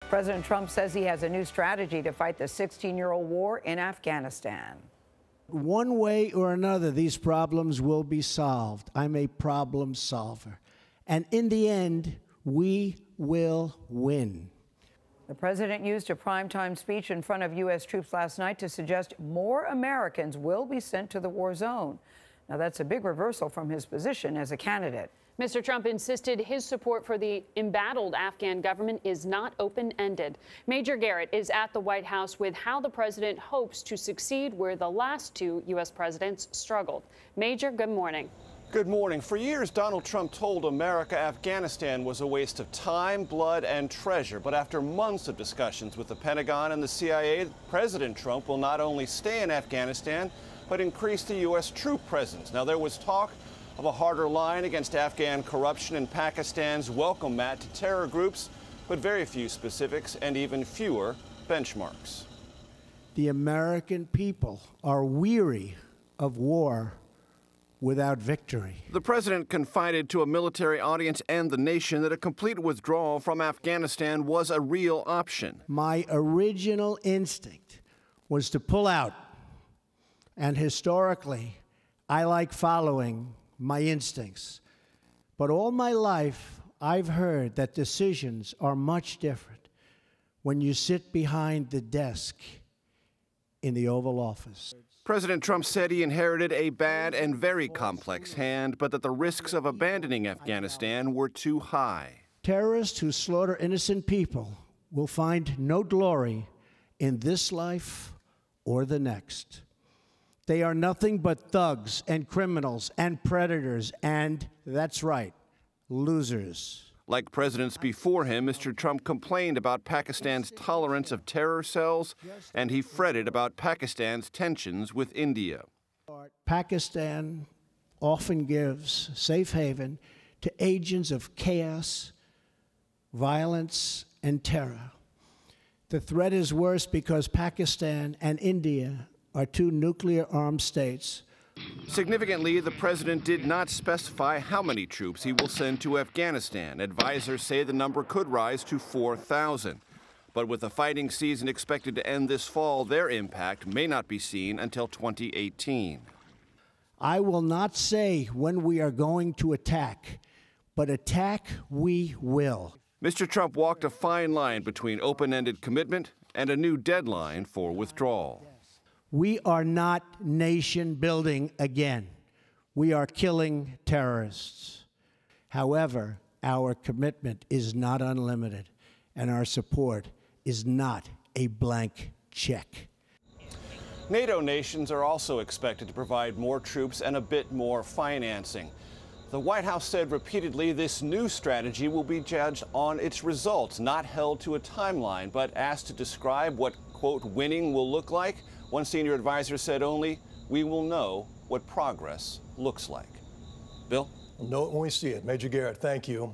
President Trump says he has a new strategy to fight the 16-year-old war in Afghanistan. One way or another, these problems will be solved. I'm a problem solver. And in the end, we will win. The president used a primetime speech in front of U.S. troops last night to suggest more Americans will be sent to the war zone. Now, that's a big reversal from his position as a candidate. Mr. Trump insisted his support for the embattled Afghan government is not open-ended. Major Garrett is at the White House with how the president hopes to succeed where the last two U.S. presidents struggled. Major, good morning. Good morning. For years, Donald Trump told America Afghanistan was a waste of time, blood, and treasure. But after months of discussions with the Pentagon and the CIA, President Trump will not only stay in Afghanistan, but increase the U.S. troop presence. Now, there was talk of a harder line against Afghan corruption and Pakistan's welcome mat to terror groups, but very few specifics and even fewer benchmarks. The American people are weary of war without victory. The president confided to a military audience and the nation that a complete withdrawal from Afghanistan was a real option. My original instinct was to pull out, and historically, I like following my instincts. But all my life, I've heard that decisions are much different when you sit behind the desk in the Oval Office. President Trump said he inherited a bad and very complex hand, but that the risks of abandoning Afghanistan were too high. Terrorists who slaughter innocent people will find no glory in this life or the next. They are nothing but thugs and criminals and predators and, that's right, losers. Like presidents before him, Mr. Trump complained about Pakistan's tolerance of terror cells, and he fretted about Pakistan's tensions with India. Pakistan often gives safe haven to agents of chaos, violence, and terror. The threat is worse because Pakistan and India are two nuclear-armed states. Significantly, the president did not specify how many troops he will send to Afghanistan. Advisors say the number could rise to 4,000. But with the fighting season expected to end this fall, their impact may not be seen until 2018. I will not say when we are going to attack, but attack we will. Mr. Trump walked a fine line between open-ended commitment and a new deadline for withdrawal. We are not nation building again. We are killing terrorists. However, our commitment is not unlimited, and our support is not a blank check. NATO nations are also expected to provide more troops and a bit more financing. The White House said repeatedly this new strategy will be judged on its results, not held to a timeline, but asked to describe what, quote, winning will look like. One senior advisor said only, we will know what progress looks like. Bill? We'll know it when we see it. Major Garrett, thank you.